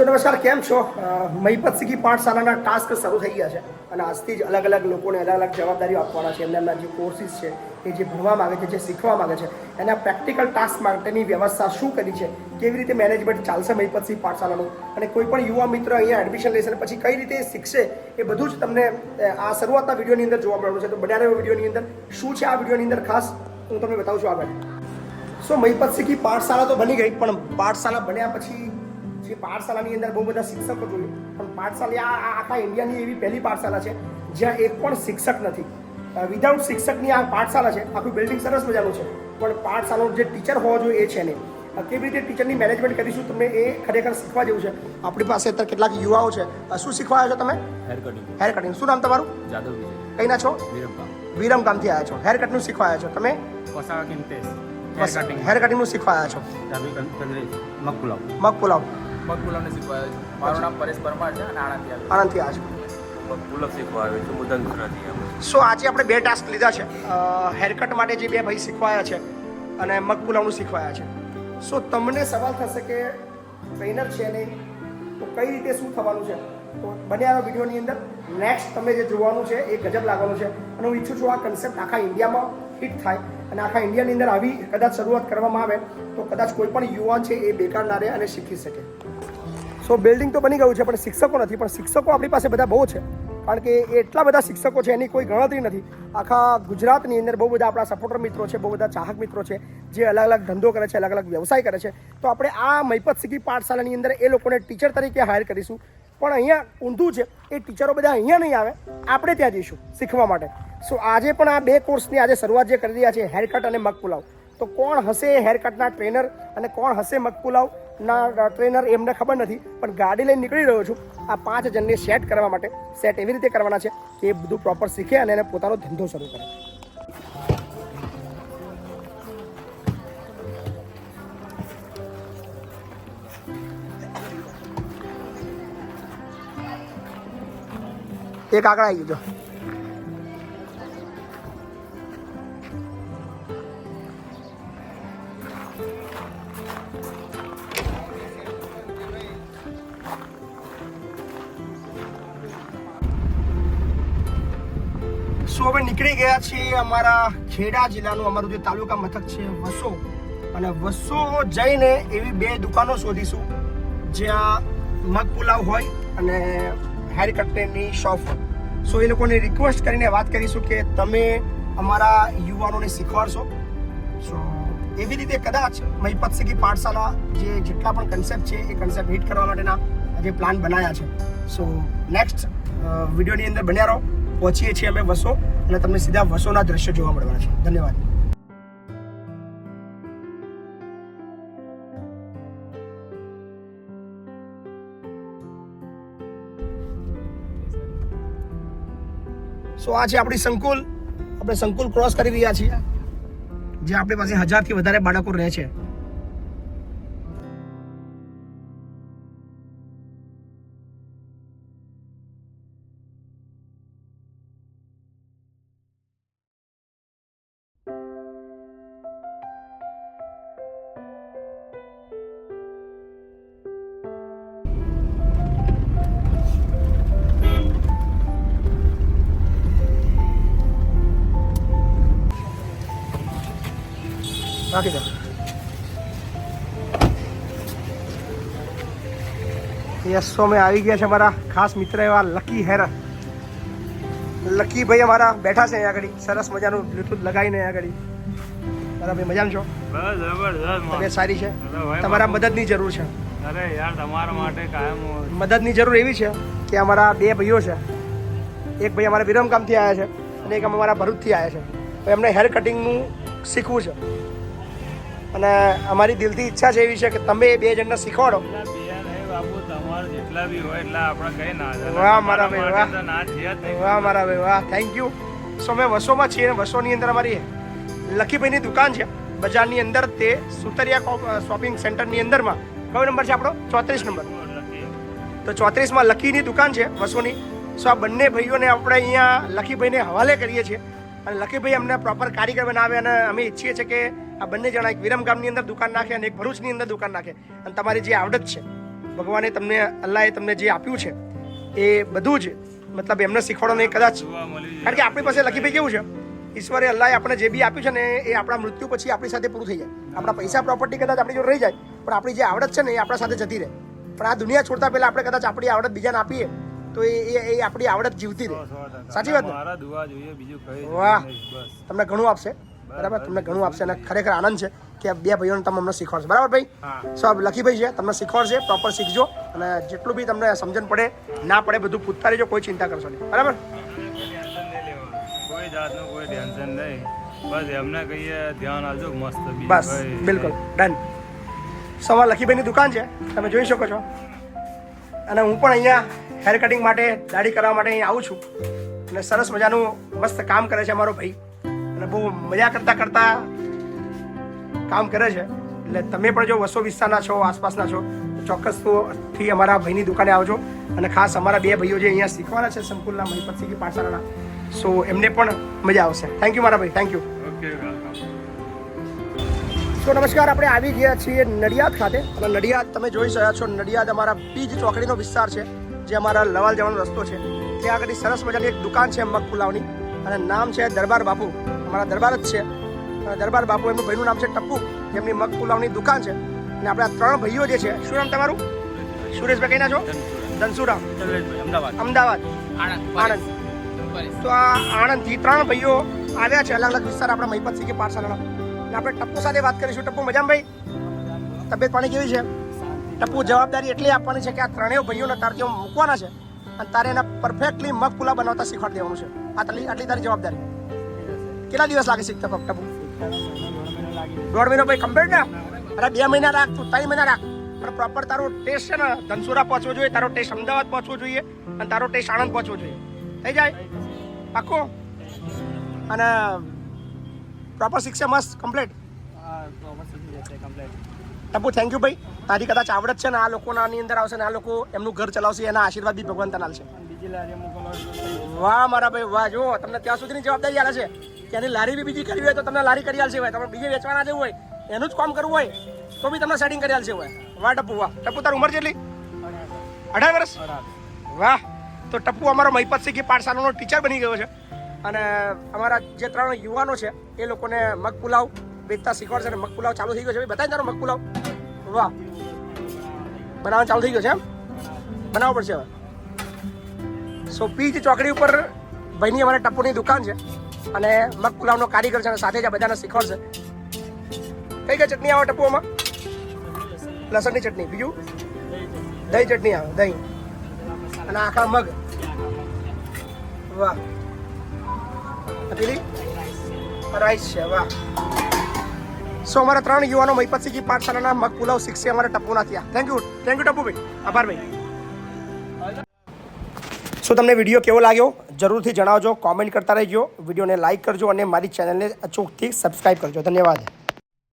નમસ્કાર, કેમ છો? મહિપત શીખી પાઠશાળાના ટાસ્ક શરૂ થઈ ગયા છે અને આજથી જ અલગ અલગ લોકોને અલગ અલગ જવાબદારીઓ આપવાના છે. એમના જે કોર્સિસ છે, એ જે ભણવા માગે છે, જે શીખવા માગે છે, એના પ્રેક્ટિકલ ટાસ્ક માટેની વ્યવસ્થા શું કરી છે, કેવી રીતે મેનેજમેન્ટ ચાલશે મહિપત શીખી પાઠશાળાનું, અને કોઈ પણ યુવા મિત્ર અહીંયા એડમિશન લેશે પછી કઈ રીતે શીખશે, એ બધું જ તમને આ શરૂઆતના વિડીયોની અંદર જોવા મળવાનું છે. તો બન્યા રહ્યો વિડીયોની અંદર. શું છે આ વિડીયોની અંદર ખાસ હું તમને બતાવું છું આગળ. સો મહિપત શીખી પાઠશાળા તો બની ગઈ, પણ પાઠશાળા બન્યા પછી જે પાઠશાળાની અંદર બહુ બધા શિક્ષકો જોઈએ, પણ પાઠશાળા આખા ઇન્ડિયાની એવી પહેલી પાઠશાળા છે જ્યાં એક પણ શિક્ષક નથી. વિધાઉટ શિક્ષકની આ પાઠશાળા છે. આખું બિલ્ડિંગ સરસ મજાનું છે, પણ પાઠશાળાનો જે ટીચર હોવો જોઈએ એ છે નહીં. કેવી રીતે ટીચરની મેનેજમેન્ટ કરીશું તમને એ ખરેખર શીખવા જેવું છે. આપણી પાસે અત્યારે કેટલાક યુવાઓ છે. શું શીખવા આવ્યા છો તમે? Hair cutting. શું નામ તમારું? જાદવ વિજય. કઈ ના છો? વિરમગામ. વિરમગામથી આવ્યા છો. હેર કટનું શીખવા આવ્યા છો તમે? કોસાવા કિંતેશ. હેર કટિંગનું શીખવા આવ્યા છો. મગપુલાવ. મગપુલાવ. મગપુલાવને શીખવા આવ્યો છું. મારું નામ પરેશ પરમાર છે અને આણંદથી આણંદથી આવ્યા છો. મગપુલાવ શીખવા આવ્યો છું. મુદન ગુજરાતી. સો આજે આપણે બે ટાસ્ક લીધા છે. હેરકટ માટે જે બે ભાઈ શીખવાયા છે અને મગપુલાવનું શીખવાયા છે. સો તમને સવાલ થશે કે ટ્રેનર છે નહીં તો કઈ રીતે શું થવાનું છે? તો બન્યા વિડીયોની અંદર નેક્સ્ટ તમે જે જોવાનું છે એ ગજબ લાગવાનું છે. અને હું ઈચ્છું છું આ કન્સેપ્ટ આખા ઇન્ડિયામાં હિટ થાય અને આખા ઇન્ડિયાની અંદર આવી કદાચ શરૂઆત કરવામાં આવે તો કદાચ કોઈ પણ યુવાન છે એ બેકાર ના રહે અને શીખી શકે. સો બિલ્ડિંગ તો બની ગયું છે, પણ શિક્ષકો નથી. પણ શિક્ષકો આપણી પાસે બધા બહુ છે, કારણ કે એટલા બધા શિક્ષકો છે એની કોઈ ગણતરી નથી. આખા ગુજરાતની અંદર બહુ બધા આપણા સપોર્ટર મિત્રો છે, બહુ બધા ચાહક મિત્રો છે જે અલગ અલગ ધંધો કરે છે, અલગ અલગ વ્યવસાય કરે છે. તો આપણે આ મહિપત શીખી પાઠશાળાની અંદર એ લોકોને ટીચર તરીકે હાયર કરીશું. પણ અહીંયા ઊંધું છે, એ ટીચરો બધા અહીંયા નહીં આવે, આપણે ત્યાં જઈશું શીખવા માટે. સો આજે પણ આ બે કોર્સની આજે શરૂઆત જે કરી રહ્યા છે, હેરકટ અને મગપુલાવ, તો કોણ હશે હેરકટના ટ્રેનર અને કોણ હશે મગપુલાવના ટ્રેનર એમને ખબર નથી. પણ ગાડી લઈને નીકળી રહ્યો છું આ 5 જણને સેટ કરવા માટે. સેટ એવી રીતે કરવાના છે કે એ બધું પ્રોપર શીખે અને એને પોતાનો ધંધો શરૂ કરે. એક આગળ આવી ગયો. સો હવે નીકળી ગયા છીએ અમારા ખેડા જિલ્લાનું અમારું જે તાલુકા મથક છે વસો, અને વસો જઈને એવી બે દુકાનો શોધીશું જ્યાં મગપુલાવ હોય અને હેર કટની શોપ. સો એ લોકોને રિક્વેસ્ટ કરીને વાત કરીશું કે તમે અમારા યુવાનોને શીખવાડશો. સો એવી રીતે કદાચ મહિપત શીખી પાઠશાળા જે જેટલા પણ કન્સેપ્ટ છે એ કન્સેપ્ટ હિટ કરવા માટેના જે પ્લાન બનાવ્યા છે. સો નેક્સ્ટ વિડીયોની અંદર બન્યા રહો. પહોંચીએ છીએ અમે વસો અને તમને સીધા વસોના દ્રશ્યો જોવા મળવાના છે. ધન્યવાદ. સો આ છે આપણી સંકુલ. આપણે સંકુલ ક્રોસ કરી રહ્યા છીએ, જે આપણી પાસે 1000થી વધારે બાળકો રહે છે. રાખી દો. યસો અમે આવી ગયા છે અમારા ખાસ મિત્ર એવા લકી હેર. લકી ભાઈ અમારા બેઠા છે અહીંયા આગળ, સરસ મજાનું બ્લૂટૂથ લગાવીને અહીંયા આગળ. બરાબર ભાઈ, મજામાં છો? બસ જબરદસ્ત. તબિયત સારી છે? તમારા મદદની જરૂર છે. અરે યાર, તમારા માટે કાયમ મદદની જરૂર એવી છે કે અમારા બે ભાઈઓ છે. એક ભાઈ અમારા વિરમગામથી આવ્યા છે અને એક અમારા ભરૂચથી આવ્યા છે. એમને હેર કટિંગનું શીખવું છે અને અમારી દિલથી ઈચ્છા છે એવી છે કે તમે એ બે જણને શીખવાડો. બાબુ તમારું જેટલા બી હોય એટલા આપણે કઈ ના. વાહ મારા ભાઈ, વાહ વાહ મારા ભાઈ, વાહ, થેન્ક યુ. સો અમે વસોમાં છીએ. વસોની અંદર અમારી લકીભાઈની દુકાન છે બજારની અંદર, તે સુતરિયા શોપિંગ સેન્ટરની અંદરમાં. કયો નંબર છે આપણો? 34 નંબર. તો 34માં લકીની દુકાન છે વસોની. સો આ બંને ભાઈઓને આપણે અહીંયા લકીભાઈને હવાલે કરીએ છીએ અને લકીભાઈ અમને પ્રોપર કારીગર બનાવે અને અમે ઈચ્છીએ છીએ કે આ બંને જણા એક વિરમગામની અંદર દુકાન નાખે અને એક ભરૂચની અંદર દુકાન નાખે અને તમારી જે આવડત છે ભગવાને તમને અલ્લાહે તમને જે આપ્યું છે એ બધું જ મતલબ એમને શીખવાડો નહીં કદાચ, જોવા મળ્યું કારણ કે આપણી પાસે લખી ભાઈ કેવું છે, ઈશ્વરે અલ્લાહે આપણે જે બી આપ્યું છે ને એ આપણા મૃત્યુ પછી આપણી સાથે પૂરું થઈ જાય. આપણા પૈસા પ્રોપર્ટી કદાચ આપણી જોડે રહી જાય, પણ આપણી જે આવડત છે ને એ આપણા સાથે જતી રહે. પણ આ દુનિયા છોડતા પહેલા આપણે કદાચ આપણી આવડત બીજાને આપીએ તો એ આપણી આવડત જીવતી રહે. સાચી વાત ને? મારા દુઆ જોઈએ, બીજું કઈ વાહ, નહીં, બસ. તમને ઘણું આપશે. બરાબર, તમને ઘણું આપશે અને ખરેખર આનંદ છે કે આ બે ભાઈઓને તમે અમને શીખવાડશો. બરાબર ભાઈ? હા. સો લખીભાઈ છે તમને શીખવાડશે, પ્રોપર શીખજો અને જેટલું બી તમને સમજણ પડે ના પડે બધું પૂછતા રહેજો, કોઈ ચિંતા કરશો નહીં. બરાબર? ટેન્શન નહીં લેવાનું, કોઈ જાતનું કોઈ ટેન્શન નહીં, બસ એમને કહીએ ધ્યાન આપજો મસ્ત, બીજું બસ કઈ બિલકુલ ડન. સવા લખીભાઈની દુકાન છે, તમે જોઈ શકો છો. અને હું પણ અહીંયા હેર કટિંગ માટે, દાઢી કરવા માટે અહીં આવું છું અને સરસ મજાનું મસ્ત કામ કરે છે અમારો ભાઈ અને બહુ મજા કરતા કરતા કામ કરે છે. એટલે તમે પણ જો વસો વિસ્તારના છો, આસપાસના છો, ચોક્કસ થી અમારા ભાઈની દુકાને આવજો. અને ખાસ અમારા બે ભાઈઓ જે અહીંયા શીખવાના છે સંકુલના મહિપતસિંહ પાઠશાળાના, સો એમને પણ મજા આવશે. થેન્ક યુ મારા ભાઈ, થેન્ક યુ. Okay, welcome. તો નમસ્કાર, આપણે આવી ગયા છીએ નડિયાદ ખાતે અને નડિયાદ તમે જોઈ રહ્યા છો, નડિયાદ અમારા પીજ ચોકડીનો વિસ્તાર છે, જે અમારા લવાલ જવાનો રસ્તો છે. ત્યાં આગળ સરસ મજાની એક દુકાન છે મગ પુલાવની અને નામ છે દરબાર બાપુ. અમારા દરબાર જ છે, દરબાર બાપુ. એમનું ભાઈનું નામ છે ટપ્પુ, જેમની મગ પુલાવની દુકાન છે. અને આપણે આ ત્રણ ભાઈઓ જે છે, શું નામ તમારું? સુરેશભાઈ કઈ ના છો? ધનસુરા, અમદાવાદ, આણંદ. તો આ આણંદથી ત્રણ ભાઈઓ આવ્યા છે, અલગ અલગ વિસ્તાર આપણા મહિપતસિંહ પાઠશાળાના. અને આપણે ટપ્પુ સાથે વાત કરીશું. ટપ્પુ મજામાં ભાઈ? તબિયત પાણી કેવી છે? ટપ્પુ, જવાબદારી એટલી આપવાની છે કે આ ત્રણેય ભાઈઓને તારે ત્યાં મૂકવાના છે અને તારે એના પરફેક્ટલી મગ પુલાવ બનાવતા શીખવાડી દેવાનું છે. આટલી તારી જવાબદારી. કેટલા દિવસ લાગે શીખતા ટપ્પુ? 1.5 મહિનો ભાઈ કમ્પ્લીટ ને? અરે 2 મહિના રાખ, તું 3 મહિના રાખ, પણ પ્રોપર તારો ટેસ્ટ છે ને ધનસુરા પહોંચવો જોઈએ, તારો ટેસ્ટ અમદાવાદ પહોંચવો જોઈએ અને તારો ટેસ્ટ આણંદ પહોંચવો જોઈએ. થઈ જાય પાક્કો? અને પ્રોપર શીખશે મસ્ત કમ્પ્લીટ. ટપ્પુ થેન્ક યુ ભાઈ. તારી કદાચ આવડત છે ને આ લોકોના આની અંદર આવશે ને આ લોકો એમનું ઘર ચલાવશે, એના આશીર્વાદ બી ભગવાન તને આલશે. વાહ મારા ભાઈ વાહ. જો તમને ત્યાં સુધીની જવાબદારી આલે છે કે એની લારી બી બીજી કરવી હોય તો તમને લારી કરી આલશે હોય, તમે બીજે વેચવાના જવું હોય, એનું જ કામ કરવું હોય તો બી તમને સેટિંગ કરી આલશે હોય. વાહ ટપ્પુ વાહ. ટપ્પુ તારી ઉંમર કેટલી? 18 વર્ષ? વાહ. તો ટપ્પુ અમારો મહિપતસિંહ પાઠશાળાનો ટીચર બની ગયો છે અને અમારા જે 3 યુવાનો છે એ લોકોને મગ પુલાવ વેચતા શીખવાડશે અને મગ પુલાવ ચાલુ થઈ ગયો છે. બતાવી તારો મગ પુલાવ. વાહ, બનાવવાનું ચાલુ થઈ ગયો છે એમ? બનાવવો પડશે હવે. સો પીજ ચોકડી ઉપર ભાઈની અમારા ટપ્પુની દુકાન છે અને મગ પુલાવનો કારીગર છે અને સાથે જ આ બધાને શીખવાડશે. કઈ કઈ ચટણી આવે ટપ્પુમાં? લસણની ચટણી, બીજું દહીં ચટણી આવે, દહીં અને આખા મગ. વાહ. પેલી રાઈસ છે. વાહ. સો અમારા 3 યુવાનો મહિપતસિંહ પાઠશાળાના મગ પુલાવ શીખશે અમારા ટપ્પુના ત્યાં. થેન્ક યુ ટપ્પુ ભાઈ, આભાર ભાઈ. સો તમને વિડીયો કેવો લાગ્યો જરૂરથી જણાવજો, કોમેન્ટ કરતા રહેજો, વિડીયોને લાઇક કરજો અને મારી ચેનલને અચૂકથી સબસ્ક્રાઈબ કરજો. ધન્યવાદ.